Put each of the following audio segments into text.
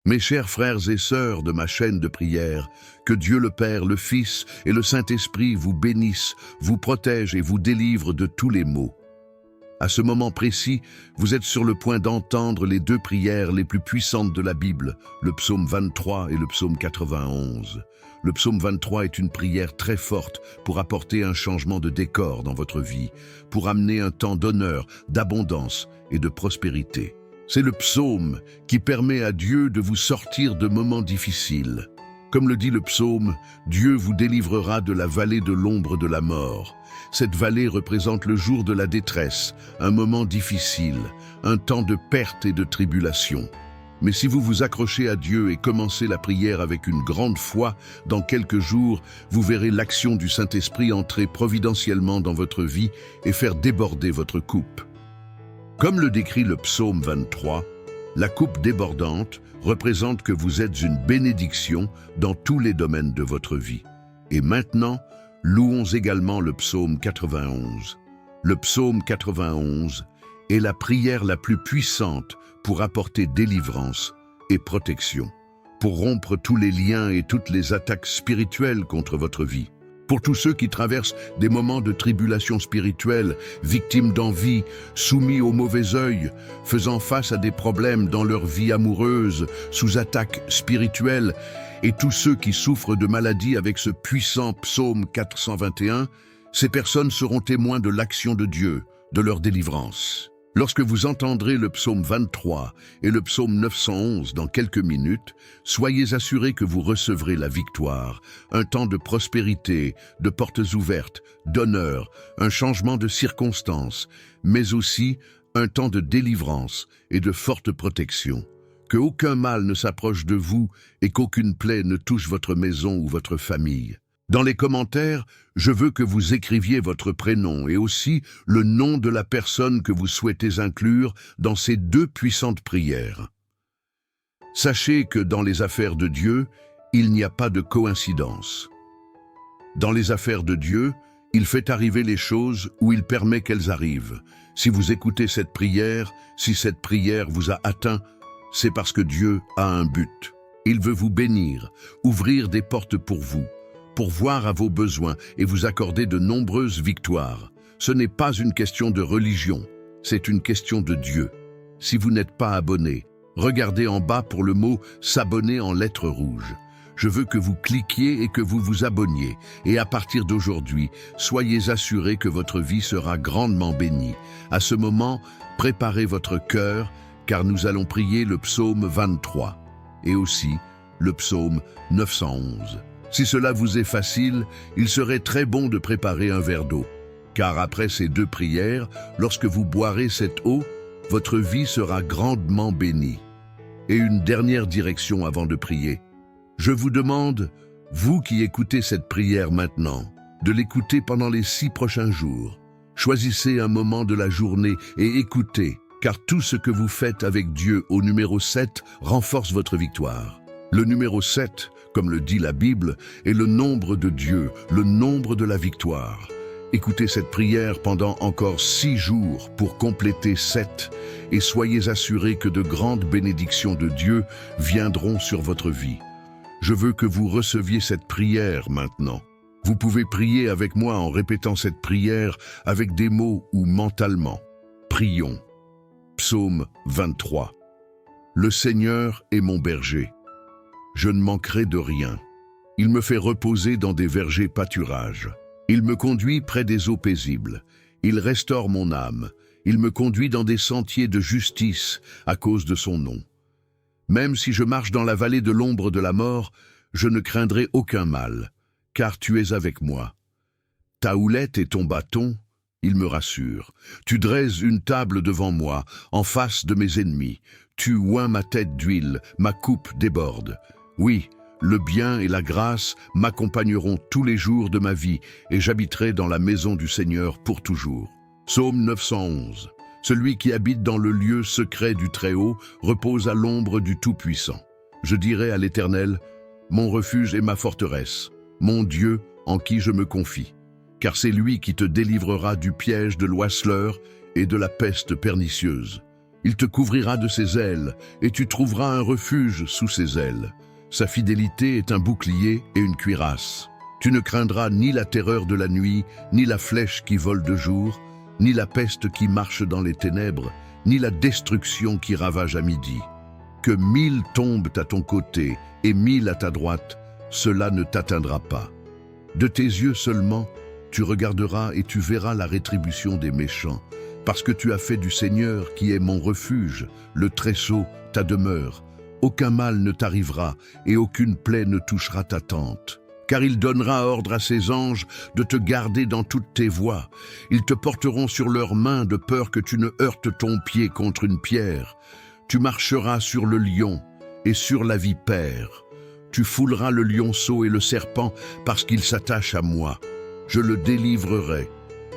Mes chers frères et sœurs de ma chaîne de prière, que Dieu le Père, le Fils et le Saint-Esprit vous bénissent, vous protègent et vous délivrent de tous les maux. À ce moment précis, vous êtes sur le point d'entendre les deux prières les plus puissantes de la Bible, le psaume 23 et le psaume 91. Le psaume 23 est une prière très forte pour apporter un changement de décor dans votre vie, pour amener un temps d'honneur, d'abondance et de prospérité. C'est le psaume qui permet à Dieu de vous sortir de moments difficiles. Comme le dit le psaume, Dieu vous délivrera de la vallée de l'ombre de la mort. Cette vallée représente le jour de la détresse, un moment difficile, un temps de perte et de tribulation. Mais si vous vous accrochez à Dieu et commencez la prière avec une grande foi, dans quelques jours, vous verrez l'action du Saint-Esprit entrer providentiellement dans votre vie et faire déborder votre coupe. Comme le décrit le psaume 23, la coupe débordante représente que vous êtes une bénédiction dans tous les domaines de votre vie. Et maintenant, louons également le psaume 91. Le psaume 91 est la prière la plus puissante pour apporter délivrance et protection, pour rompre tous les liens et toutes les attaques spirituelles contre votre vie. Pour tous ceux qui traversent des moments de tribulation spirituelle, victimes d'envie, soumis au mauvais œil, faisant face à des problèmes dans leur vie amoureuse, sous attaque spirituelle, et tous ceux qui souffrent de maladies avec ce puissant psaume 421, ces personnes seront témoins de l'action de Dieu, de leur délivrance. Lorsque vous entendrez le psaume 23 et le psaume 911 dans quelques minutes, soyez assurés que vous recevrez la victoire, un temps de prospérité, de portes ouvertes, d'honneur, un changement de circonstances, mais aussi un temps de délivrance et de forte protection. Que aucun mal ne s'approche de vous et qu'aucune plaie ne touche votre maison ou votre famille. Dans les commentaires, je veux que vous écriviez votre prénom et aussi le nom de la personne que vous souhaitez inclure dans ces deux puissantes prières. Sachez que dans les affaires de Dieu, il n'y a pas de coïncidence. Dans les affaires de Dieu, il fait arriver les choses où il permet qu'elles arrivent. Si vous écoutez cette prière, si cette prière vous a atteint, c'est parce que Dieu a un but. Il veut vous bénir, ouvrir des portes pour vous, pourvoir à vos besoins et vous accorder de nombreuses victoires. Ce n'est pas une question de religion, c'est une question de Dieu. Si vous n'êtes pas abonné, regardez en bas pour le mot « s'abonner » en lettres rouges. Je veux que vous cliquiez et que vous vous abonniez. Et à partir d'aujourd'hui, soyez assurés que votre vie sera grandement bénie. À ce moment, préparez votre cœur, car nous allons prier le psaume 23 et aussi le psaume 911. Si cela vous est facile, il serait très bon de préparer un verre d'eau, car après ces deux prières, lorsque vous boirez cette eau, votre vie sera grandement bénie. Et une dernière direction avant de prier. Je vous demande, vous qui écoutez cette prière maintenant, de l'écouter pendant les 6 prochains jours. Choisissez un moment de la journée et écoutez, car tout ce que vous faites avec Dieu au numéro 7 renforce votre victoire. Le numéro 7, comme le dit la Bible, est le nombre de Dieu, le nombre de la victoire. Écoutez cette prière pendant encore 6 jours pour compléter 7 et soyez assurés que de grandes bénédictions de Dieu viendront sur votre vie. Je veux que vous receviez cette prière maintenant. Vous pouvez prier avec moi en répétant cette prière avec des mots ou mentalement. Prions. Psaume 23. Le Seigneur est mon berger. Je ne manquerai de rien. Il me fait reposer dans des vergers pâturages. Il me conduit près des eaux paisibles. Il restaure mon âme. Il me conduit dans des sentiers de justice à cause de son nom. Même si je marche dans la vallée de l'ombre de la mort, je ne craindrai aucun mal, car tu es avec moi. Ta houlette et ton bâton, ils me rassurent. Tu dresses une table devant moi, en face de mes ennemis. Tu oins ma tête d'huile, ma coupe déborde. Oui, le bien et la grâce m'accompagneront tous les jours de ma vie et j'habiterai dans la maison du Seigneur pour toujours. Psaume 911. Celui qui habite dans le lieu secret du Très-Haut repose à l'ombre du Tout-Puissant. Je dirai à l'Éternel, mon refuge et ma forteresse, mon Dieu en qui je me confie. Car c'est lui qui te délivrera du piège de l'oiseleur et de la peste pernicieuse. Il te couvrira de ses ailes, et tu trouveras un refuge sous ses ailes. Sa fidélité est un bouclier et une cuirasse. Tu ne craindras ni la terreur de la nuit, ni la flèche qui vole de jour, ni la peste qui marche dans les ténèbres, ni la destruction qui ravage à midi. Que 1000 tombent à ton côté et 1000 à ta droite, cela ne t'atteindra pas. De tes yeux seulement, tu regarderas et tu verras la rétribution des méchants, parce que tu as fait du Seigneur, qui est mon refuge, le Très-Haut, ta demeure. Aucun mal ne t'arrivera et aucune plaie ne touchera ta tente. Car il donnera ordre à ses anges de te garder dans toutes tes voies. Ils te porteront sur leurs mains de peur que tu ne heurtes ton pied contre une pierre. Tu marcheras sur le lion et sur la vipère. Tu fouleras le lionceau et le serpent parce qu'il s'attache à moi. Je le délivrerai.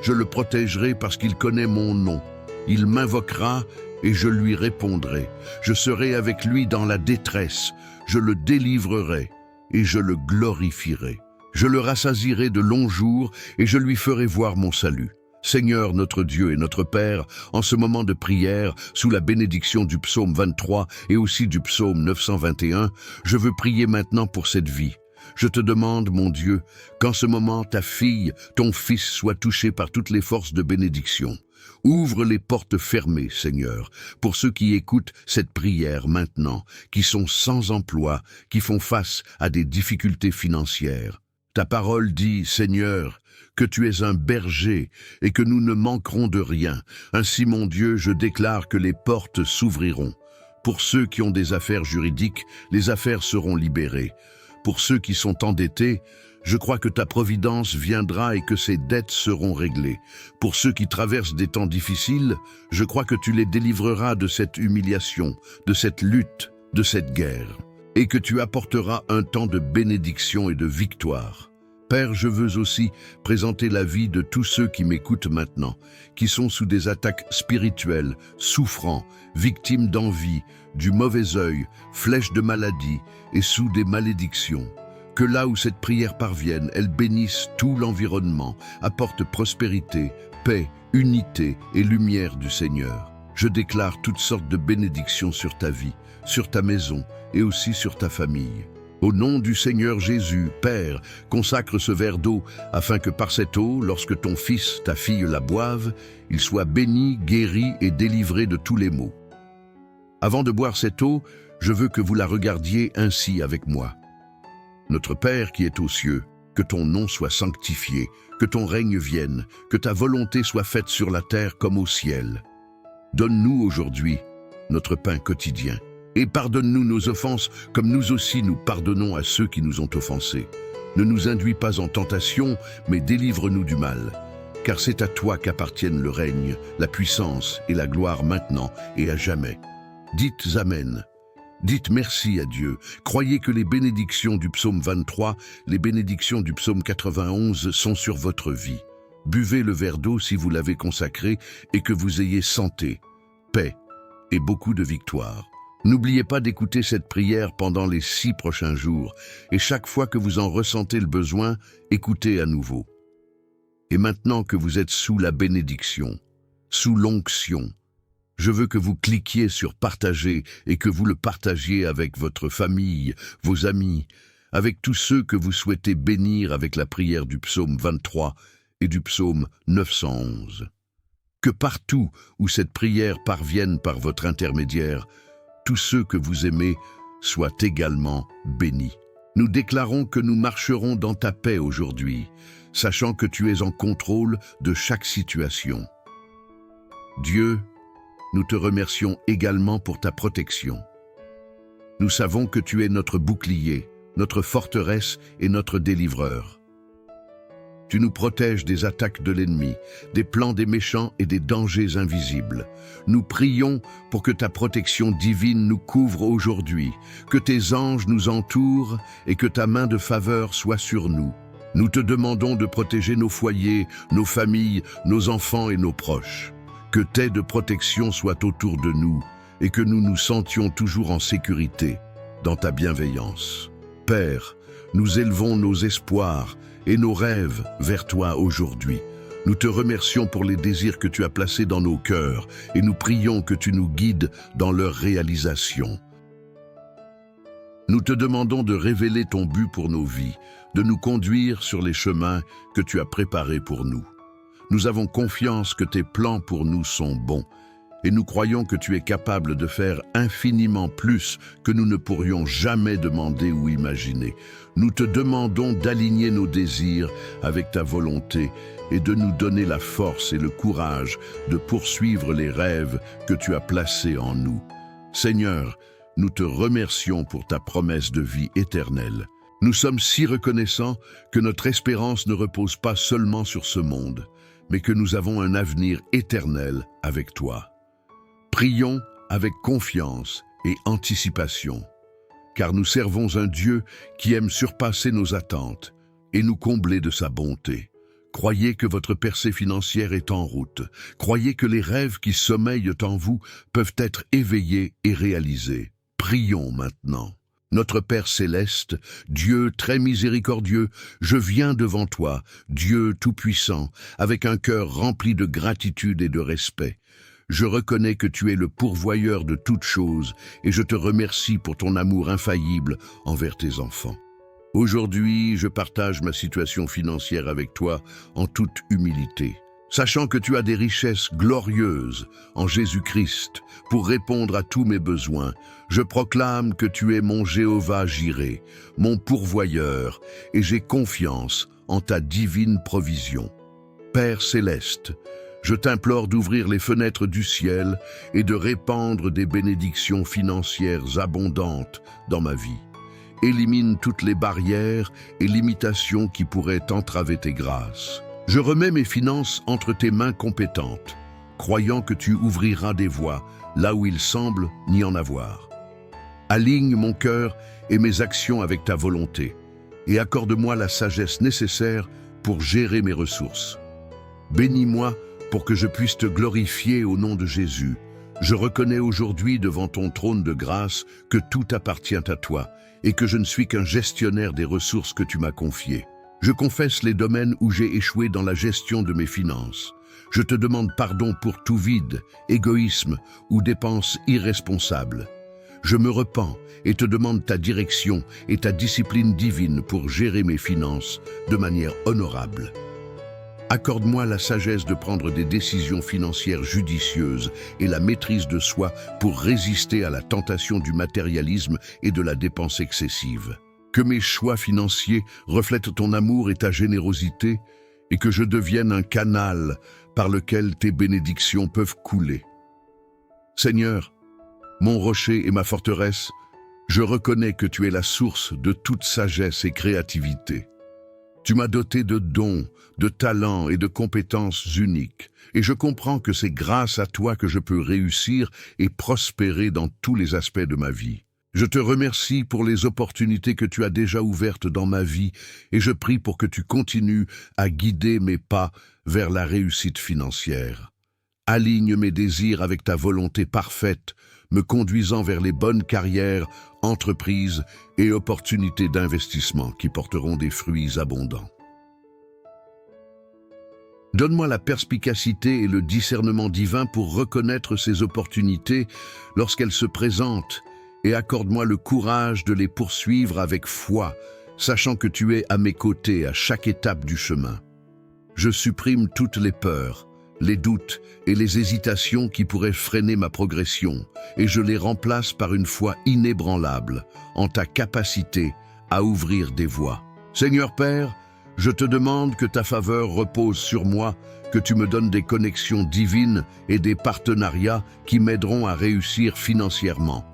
Je le protégerai parce qu'il connaît mon nom. Il m'invoquera et je lui répondrai. Je serai avec lui dans la détresse. Je le délivrerai et je le glorifierai. Je le rassasierai de longs jours et je lui ferai voir mon salut. Seigneur notre Dieu et notre Père, en ce moment de prière, sous la bénédiction du psaume 23 et aussi du psaume 921, je veux prier maintenant pour cette vie. Je te demande, mon Dieu, qu'en ce moment ta fille, ton fils soient touchés par toutes les forces de bénédiction. Ouvre les portes fermées, Seigneur, pour ceux qui écoutent cette prière maintenant, qui sont sans emploi, qui font face à des difficultés financières. Ta parole dit, Seigneur, que tu es un berger et que nous ne manquerons de rien. Ainsi, mon Dieu, je déclare que les portes s'ouvriront. Pour ceux qui ont des affaires juridiques, les affaires seront libérées. Pour ceux qui sont endettés, je crois que ta providence viendra et que ces dettes seront réglées. Pour ceux qui traversent des temps difficiles, je crois que tu les délivreras de cette humiliation, de cette lutte, de cette guerre, et que tu apporteras un temps de bénédiction et de victoire. Père, je veux aussi présenter la vie de tous ceux qui m'écoutent maintenant, qui sont sous des attaques spirituelles, souffrant, victimes d'envie, du mauvais œil, flèches de maladie et sous des malédictions. Que là où cette prière parvienne, elle bénisse tout l'environnement, apporte prospérité, paix, unité et lumière du Seigneur. Je déclare toutes sortes de bénédictions sur ta vie, sur ta maison et aussi sur ta famille. Au nom du Seigneur Jésus, Père, consacre ce verre d'eau, afin que par cette eau, lorsque ton fils, ta fille la boivent, il soit béni, guéri et délivré de tous les maux. Avant de boire cette eau, je veux que vous la regardiez ainsi avec moi. Notre Père qui est aux cieux, que ton nom soit sanctifié, que ton règne vienne, que ta volonté soit faite sur la terre comme au ciel. Donne-nous aujourd'hui notre pain quotidien. Et pardonne-nous nos offenses, comme nous aussi nous pardonnons à ceux qui nous ont offensés. Ne nous induis pas en tentation, mais délivre-nous du mal. Car c'est à toi qu'appartiennent le règne, la puissance et la gloire maintenant et à jamais. Dites Amen. Dites merci à Dieu. Croyez que les bénédictions du psaume 23, les bénédictions du psaume 91 sont sur votre vie. Buvez le verre d'eau si vous l'avez consacré et que vous ayez santé, paix et beaucoup de victoire. N'oubliez pas d'écouter cette prière pendant les 6 prochains jours, et chaque fois que vous en ressentez le besoin, écoutez à nouveau. Et maintenant que vous êtes sous la bénédiction, sous l'onction, je veux que vous cliquiez sur partager et que vous le partagiez avec votre famille, vos amis, avec tous ceux que vous souhaitez bénir avec la prière du psaume 23 et du psaume 911. Que partout où cette prière parvienne par votre intermédiaire, tous ceux que vous aimez soient également bénis. Nous déclarons que nous marcherons dans ta paix aujourd'hui, sachant que tu es en contrôle de chaque situation. Dieu, nous te remercions également pour ta protection. Nous savons que tu es notre bouclier, notre forteresse et notre délivreur. Tu nous protèges des attaques de l'ennemi, des plans des méchants et des dangers invisibles. Nous prions pour que ta protection divine nous couvre aujourd'hui, que tes anges nous entourent et que ta main de faveur soit sur nous. Nous te demandons de protéger nos foyers, nos familles, nos enfants et nos proches. Que tes de protection soient autour de nous et que nous nous sentions toujours en sécurité dans ta bienveillance. Père, nous élevons nos espoirs et nos rêves vers toi aujourd'hui. Nous te remercions pour les désirs que tu as placés dans nos cœurs et nous prions que tu nous guides dans leur réalisation. Nous te demandons de révéler ton but pour nos vies, de nous conduire sur les chemins que tu as préparés pour nous. Nous avons confiance que tes plans pour nous sont bons et nous croyons que tu es capable de faire infiniment plus que nous ne pourrions jamais demander ou imaginer. Nous te demandons d'aligner nos désirs avec ta volonté et de nous donner la force et le courage de poursuivre les rêves que tu as placés en nous. Seigneur, nous te remercions pour ta promesse de vie éternelle. Nous sommes si reconnaissants que notre espérance ne repose pas seulement sur ce monde, mais que nous avons un avenir éternel avec toi. Prions avec confiance et anticipation, car nous servons un Dieu qui aime surpasser nos attentes et nous combler de sa bonté. Croyez que votre percée financière est en route. Croyez que les rêves qui sommeillent en vous peuvent être éveillés et réalisés. Prions maintenant. Notre Père céleste, Dieu très miséricordieux, je viens devant toi, Dieu tout-puissant, avec un cœur rempli de gratitude et de respect. Je reconnais que tu es le pourvoyeur de toutes choses et je te remercie pour ton amour infaillible envers tes enfants. Aujourd'hui, je partage ma situation financière avec toi en toute humilité, sachant que tu as des richesses glorieuses en Jésus-Christ pour répondre à tous mes besoins. Je proclame que tu es mon Jéhovah Jireh, mon pourvoyeur, et j'ai confiance en ta divine provision. Père céleste, je t'implore d'ouvrir les fenêtres du ciel et de répandre des bénédictions financières abondantes dans ma vie. Élimine toutes les barrières et limitations qui pourraient entraver tes grâces. Je remets mes finances entre tes mains compétentes, croyant que tu ouvriras des voies là où il semble n'y en avoir. Aligne mon cœur et mes actions avec ta volonté et accorde-moi la sagesse nécessaire pour gérer mes ressources. Bénis-moi pour que je puisse te glorifier au nom de Jésus. Je reconnais aujourd'hui devant ton trône de grâce que tout appartient à toi et que je ne suis qu'un gestionnaire des ressources que tu m'as confiées. Je confesse les domaines où j'ai échoué dans la gestion de mes finances. Je te demande pardon pour tout vide, égoïsme ou dépenses irresponsables. Je me repens et te demande ta direction et ta discipline divine pour gérer mes finances de manière honorable. Accorde-moi la sagesse de prendre des décisions financières judicieuses et la maîtrise de soi pour résister à la tentation du matérialisme et de la dépense excessive. Que mes choix financiers reflètent ton amour et ta générosité et que je devienne un canal par lequel tes bénédictions peuvent couler. Seigneur, mon rocher et ma forteresse, je reconnais que tu es la source de toute sagesse et créativité. Tu m'as doté de dons, de talents et de compétences uniques, et je comprends que c'est grâce à toi que je peux réussir et prospérer dans tous les aspects de ma vie. Je te remercie pour les opportunités que tu as déjà ouvertes dans ma vie, et je prie pour que tu continues à guider mes pas vers la réussite financière. Aligne mes désirs avec ta volonté parfaite, me conduisant vers les bonnes carrières, entreprises et opportunités d'investissement qui porteront des fruits abondants. Donne-moi la perspicacité et le discernement divin pour reconnaître ces opportunités lorsqu'elles se présentent et accorde-moi le courage de les poursuivre avec foi, sachant que tu es à mes côtés à chaque étape du chemin. Je supprime toutes les peurs, les doutes et les hésitations qui pourraient freiner ma progression, et je les remplace par une foi inébranlable en ta capacité à ouvrir des voies. Seigneur Père, je te demande que ta faveur repose sur moi, que tu me donnes des connexions divines et des partenariats qui m'aideront à réussir financièrement.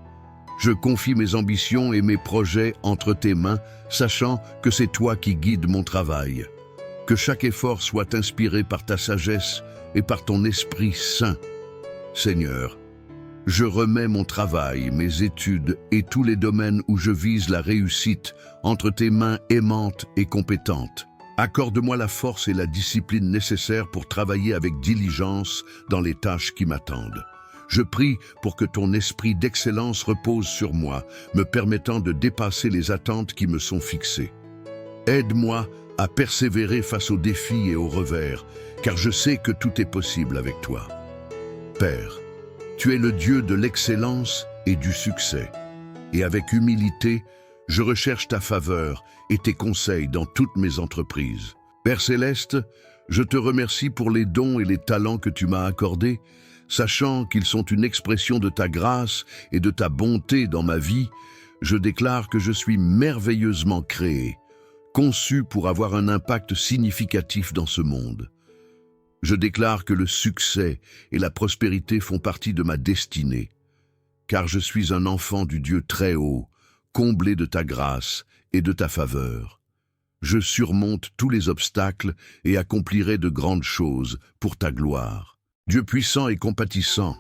Je confie mes ambitions et mes projets entre tes mains, sachant que c'est toi qui guides mon travail. Que chaque effort soit inspiré par ta sagesse et par ton Esprit Saint. Seigneur, je remets mon travail, mes études et tous les domaines où je vise la réussite entre tes mains aimantes et compétentes. Accorde-moi la force et la discipline nécessaires pour travailler avec diligence dans les tâches qui m'attendent. Je prie pour que ton esprit d'excellence repose sur moi, me permettant de dépasser les attentes qui me sont fixées. Aide-moi à persévérer face aux défis et aux revers, car je sais que tout est possible avec toi. Père, tu es le Dieu de l'excellence et du succès, et avec humilité, je recherche ta faveur et tes conseils dans toutes mes entreprises. Père céleste, je te remercie pour les dons et les talents que tu m'as accordés, sachant qu'ils sont une expression de ta grâce et de ta bonté dans ma vie. Je déclare que je suis merveilleusement créé, conçu pour avoir un impact significatif dans ce monde. Je déclare que le succès et la prospérité font partie de ma destinée, car je suis un enfant du Dieu très haut, comblé de ta grâce et de ta faveur. Je surmonte tous les obstacles et accomplirai de grandes choses pour ta gloire. Dieu puissant et compatissant,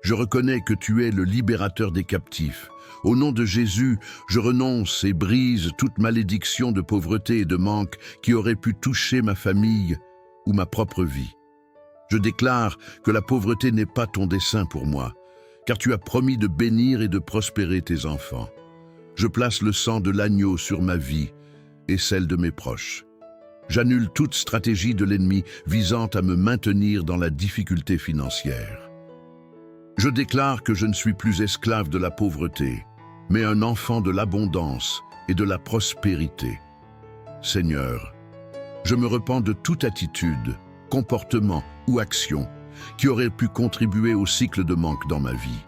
je reconnais que tu es le libérateur des captifs. Au nom de Jésus, je renonce et brise toute malédiction de pauvreté et de manque qui aurait pu toucher ma famille ou ma propre vie. Je déclare que la pauvreté n'est pas ton dessein pour moi, car tu as promis de bénir et de prospérer tes enfants. Je place le sang de l'agneau sur ma vie et celle de mes proches. J'annule toute stratégie de l'ennemi visant à me maintenir dans la difficulté financière. Je déclare que je ne suis plus esclave de la pauvreté, mais un enfant de l'abondance et de la prospérité. Seigneur, je me repens de toute attitude, comportement ou action qui aurait pu contribuer au cycle de manque dans ma vie.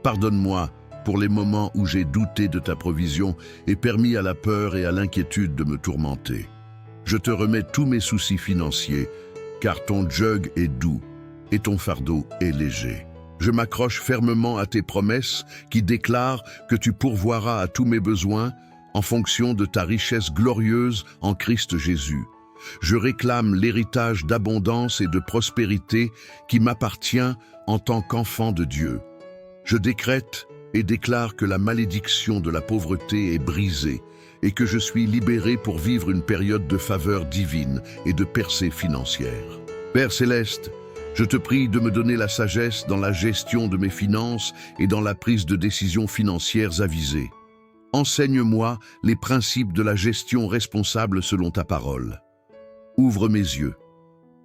Pardonne-moi pour les moments où j'ai douté de ta provision et permis à la peur et à l'inquiétude de me tourmenter. Je te remets tous mes soucis financiers, car ton jug est doux et ton fardeau est léger. Je m'accroche fermement à tes promesses qui déclarent que tu pourvoiras à tous mes besoins en fonction de ta richesse glorieuse en Christ Jésus. Je réclame l'héritage d'abondance et de prospérité qui m'appartient en tant qu'enfant de Dieu. Je décrète et déclare que la malédiction de la pauvreté est brisée et que je suis libéré pour vivre une période de faveur divine et de percée financière. Père céleste, je te prie de me donner la sagesse dans la gestion de mes finances et dans la prise de décisions financières avisées. Enseigne-moi les principes de la gestion responsable selon ta parole. Ouvre mes yeux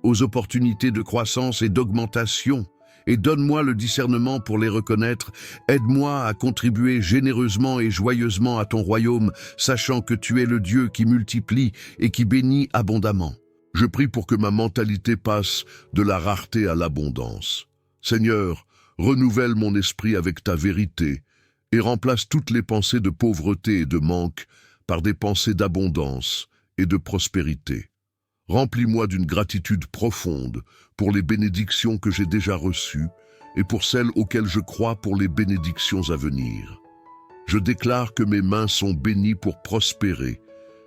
aux opportunités de croissance et d'augmentation et donne-moi le discernement pour les reconnaître. Aide-moi à contribuer généreusement et joyeusement à ton royaume, sachant que tu es le Dieu qui multiplie et qui bénit abondamment. Je prie pour que ma mentalité passe de la rareté à l'abondance. Seigneur, renouvelle mon esprit avec ta vérité et remplace toutes les pensées de pauvreté et de manque par des pensées d'abondance et de prospérité. Remplis-moi d'une gratitude profonde pour les bénédictions que j'ai déjà reçues et pour celles auxquelles je crois pour les bénédictions à venir. Je déclare que mes mains sont bénies pour prospérer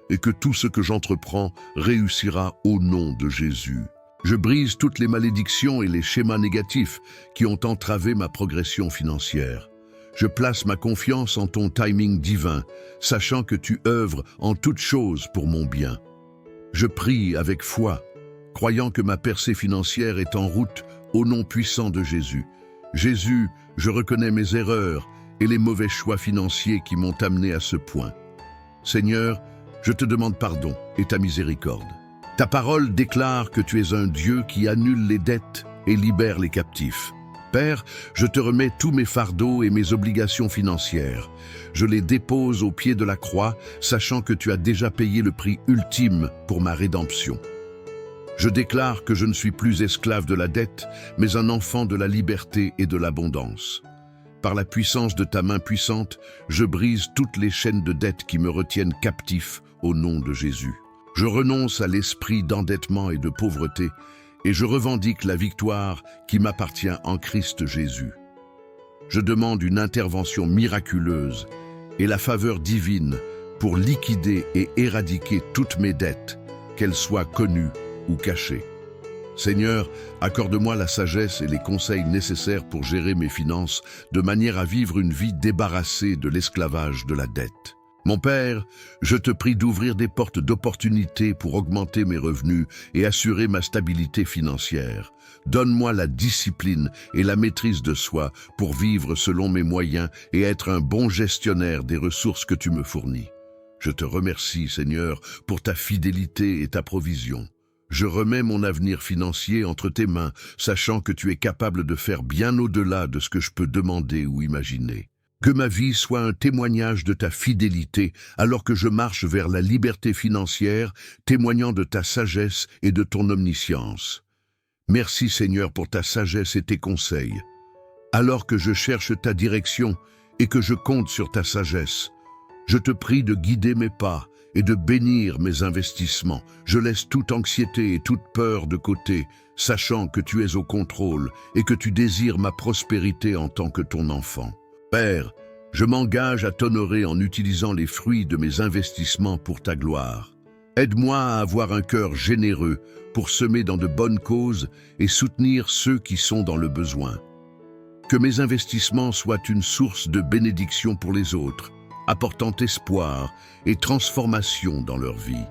et que tout ce que j'entreprends réussira au nom de Jésus. Je brise toutes les malédictions et les schémas négatifs qui ont entravé ma progression financière. Je place ma confiance en ton timing divin, sachant que tu œuvres en toutes choses pour mon bien. Je prie avec foi, croyant que ma percée financière est en route au nom puissant de Jésus. Jésus, je reconnais mes erreurs et les mauvais choix financiers qui m'ont amené à ce point. Seigneur, je te demande pardon et ta miséricorde. Ta parole déclare que tu es un Dieu qui annule les dettes et libère les captifs. Père, je te remets tous mes fardeaux et mes obligations financières. Je les dépose au pied de la croix, sachant que tu as déjà payé le prix ultime pour ma rédemption. Je déclare que je ne suis plus esclave de la dette, mais un enfant de la liberté et de l'abondance. Par la puissance de ta main puissante, je brise toutes les chaînes de dette qui me retiennent captif au nom de Jésus. Je renonce à l'esprit d'endettement et de pauvreté, et je revendique la victoire qui m'appartient en Christ Jésus. Je demande une intervention miraculeuse et la faveur divine pour liquider et éradiquer toutes mes dettes, qu'elles soient connues ou cachées. Seigneur, accorde-moi la sagesse et les conseils nécessaires pour gérer mes finances de manière à vivre une vie débarrassée de l'esclavage de la dette. Mon Père, je te prie d'ouvrir des portes d'opportunité pour augmenter mes revenus et assurer ma stabilité financière. Donne-moi la discipline et la maîtrise de soi pour vivre selon mes moyens et être un bon gestionnaire des ressources que tu me fournis. Je te remercie, Seigneur, pour ta fidélité et ta provision. Je remets mon avenir financier entre tes mains, sachant que tu es capable de faire bien au-delà de ce que je peux demander ou imaginer. Que ma vie soit un témoignage de ta fidélité alors que je marche vers la liberté financière, témoignant de ta sagesse et de ton omniscience. Merci Seigneur pour ta sagesse et tes conseils. Alors que je cherche ta direction et que je compte sur ta sagesse, je te prie de guider mes pas et de bénir mes investissements. Je laisse toute anxiété et toute peur de côté, sachant que tu es au contrôle et que tu désires ma prospérité en tant que ton enfant. Père, je m'engage à t'honorer en utilisant les fruits de mes investissements pour ta gloire. Aide-moi à avoir un cœur généreux pour semer dans de bonnes causes et soutenir ceux qui sont dans le besoin. Que mes investissements soient une source de bénédiction pour les autres, apportant espoir et transformation dans leur vie.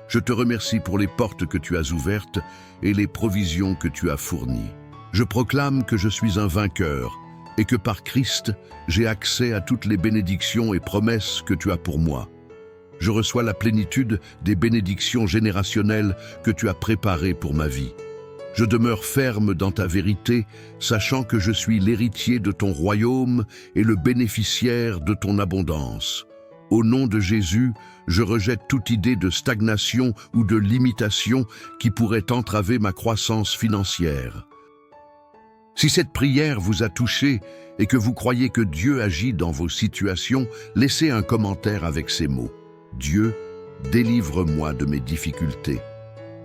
Je te remercie pour les portes que tu as ouvertes et les provisions que tu as fournies. Je proclame que je suis un vainqueur et que par Christ, j'ai accès à toutes les bénédictions et promesses que tu as pour moi. Je reçois la plénitude des bénédictions générationnelles que tu as préparées pour ma vie. Je demeure ferme dans ta vérité, sachant que je suis l'héritier de ton royaume et le bénéficiaire de ton abondance. Au nom de Jésus, je rejette toute idée de stagnation ou de limitation qui pourrait entraver ma croissance financière. Si cette prière vous a touché et que vous croyez que Dieu agit dans vos situations, laissez un commentaire avec ces mots. Dieu, délivre-moi de mes difficultés.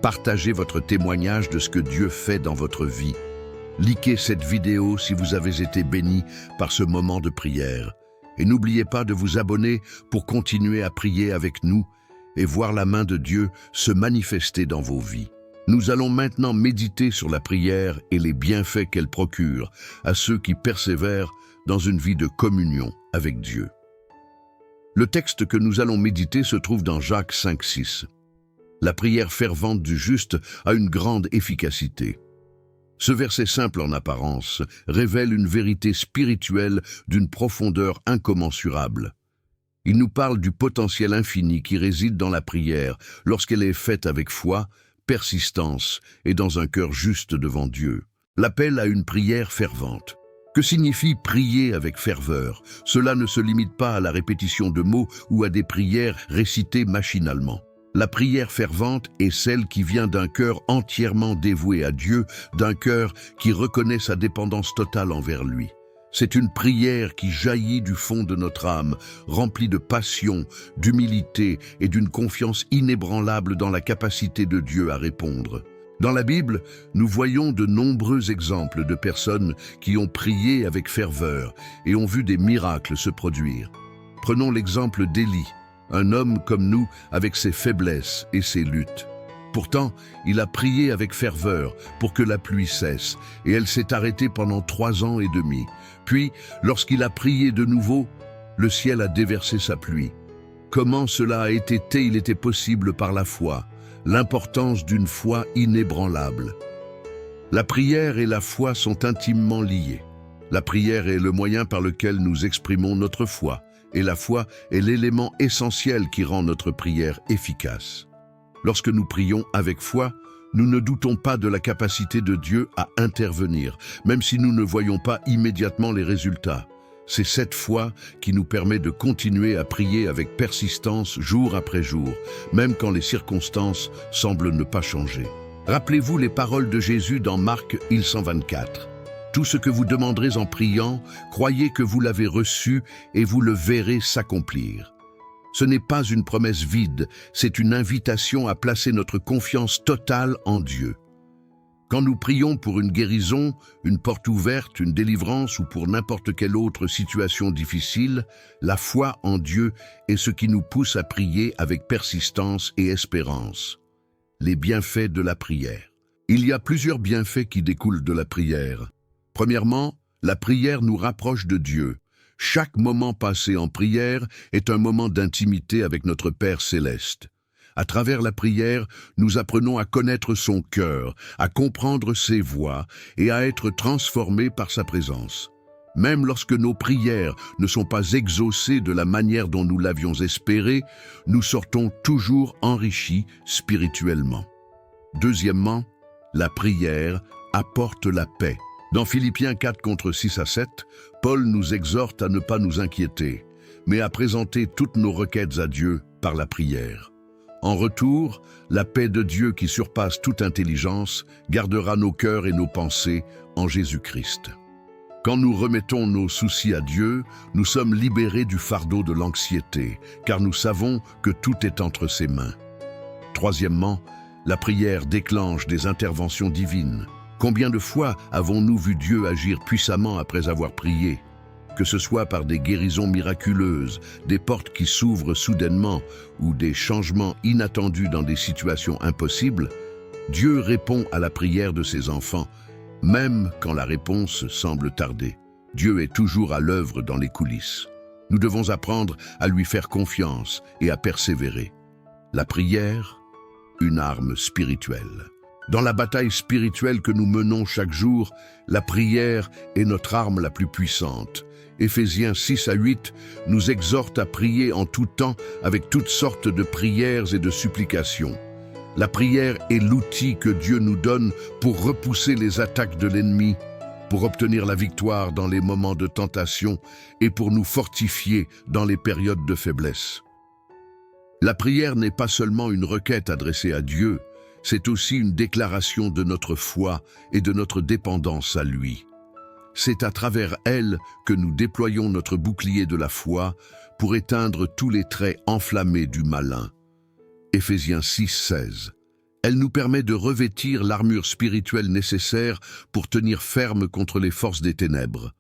Partagez votre témoignage de ce que Dieu fait dans votre vie. Likez cette vidéo si vous avez été béni par ce moment de prière. Et n'oubliez pas de vous abonner pour continuer à prier avec nous et voir la main de Dieu se manifester dans vos vies. Nous allons maintenant méditer sur la prière et les bienfaits qu'elle procure à ceux qui persévèrent dans une vie de communion avec Dieu. Le texte que nous allons méditer se trouve dans Jacques 5,6. La prière fervente du juste a une grande efficacité. Ce verset simple en apparence révèle une vérité spirituelle d'une profondeur incommensurable. Il nous parle du potentiel infini qui réside dans la prière lorsqu'elle est faite avec foi, persistance et dans un cœur juste devant Dieu. L'appel à une prière fervente. Que signifie prier avec ferveur? Cela ne se limite pas à la répétition de mots ou à des prières récitées machinalement. La prière fervente est celle qui vient d'un cœur entièrement dévoué à Dieu, d'un cœur qui reconnaît sa dépendance totale envers lui. C'est une prière qui jaillit du fond de notre âme, remplie de passion, d'humilité et d'une confiance inébranlable dans la capacité de Dieu à répondre. Dans la Bible, nous voyons de nombreux exemples de personnes qui ont prié avec ferveur et ont vu des miracles se produire. Prenons l'exemple d'Élie, un homme comme nous avec ses faiblesses et ses luttes. Pourtant, il a prié avec ferveur pour que la pluie cesse, et elle s'est arrêtée pendant 3 ans et demi. Puis, lorsqu'il a prié de nouveau, le ciel a déversé sa pluie. Comment cela a été? Il était possible par la foi, l'importance d'une foi inébranlable. La prière et la foi sont intimement liées. La prière est le moyen par lequel nous exprimons notre foi, et la foi est l'élément essentiel qui rend notre prière efficace. Lorsque nous prions avec foi, nous ne doutons pas de la capacité de Dieu à intervenir, même si nous ne voyons pas immédiatement les résultats. C'est cette foi qui nous permet de continuer à prier avec persistance jour après jour, même quand les circonstances semblent ne pas changer. Rappelez-vous les paroles de Jésus dans Marc 124. Tout ce que vous demanderez en priant, croyez que vous l'avez reçu et vous le verrez s'accomplir. Ce n'est pas une promesse vide, c'est une invitation à placer notre confiance totale en Dieu. Quand nous prions pour une guérison, une porte ouverte, une délivrance ou pour n'importe quelle autre situation difficile, la foi en Dieu est ce qui nous pousse à prier avec persistance et espérance. Les bienfaits de la prière. Il y a plusieurs bienfaits qui découlent de la prière. Premièrement, la prière nous rapproche de Dieu. Chaque moment passé en prière est un moment d'intimité avec notre Père céleste. À travers la prière, nous apprenons à connaître son cœur, à comprendre ses voies et à être transformés par sa présence. Même lorsque nos prières ne sont pas exaucées de la manière dont nous l'avions espéré, nous sortons toujours enrichis spirituellement. Deuxièmement, la prière apporte la paix. Dans Philippiens 4 contre 6 à 7, Paul nous exhorte à ne pas nous inquiéter, mais à présenter toutes nos requêtes à Dieu par la prière. En retour, la paix de Dieu qui surpasse toute intelligence gardera nos cœurs et nos pensées en Jésus-Christ. Quand nous remettons nos soucis à Dieu, nous sommes libérés du fardeau de l'anxiété, car nous savons que tout est entre ses mains. Troisièmement, la prière déclenche des interventions divines. Combien de fois avons-nous vu Dieu agir puissamment après avoir prié? Que ce soit par des guérisons miraculeuses, des portes qui s'ouvrent soudainement ou des changements inattendus dans des situations impossibles, Dieu répond à la prière de ses enfants, même quand la réponse semble tarder. Dieu est toujours à l'œuvre dans les coulisses. Nous devons apprendre à lui faire confiance et à persévérer. La prière, une arme spirituelle. Dans la bataille spirituelle que nous menons chaque jour, la prière est notre arme la plus puissante. Éphésiens 6 à 8 nous exhorte à prier en tout temps avec toutes sortes de prières et de supplications. La prière est l'outil que Dieu nous donne pour repousser les attaques de l'ennemi, pour obtenir la victoire dans les moments de tentation et pour nous fortifier dans les périodes de faiblesse. La prière n'est pas seulement une requête adressée à Dieu, c'est aussi une déclaration de notre foi et de notre dépendance à lui. C'est à travers elle que nous déployons notre bouclier de la foi pour éteindre tous les traits enflammés du malin. Éphésiens 6:16. Elle nous permet de revêtir l'armure spirituelle nécessaire pour tenir ferme contre les forces des ténèbres.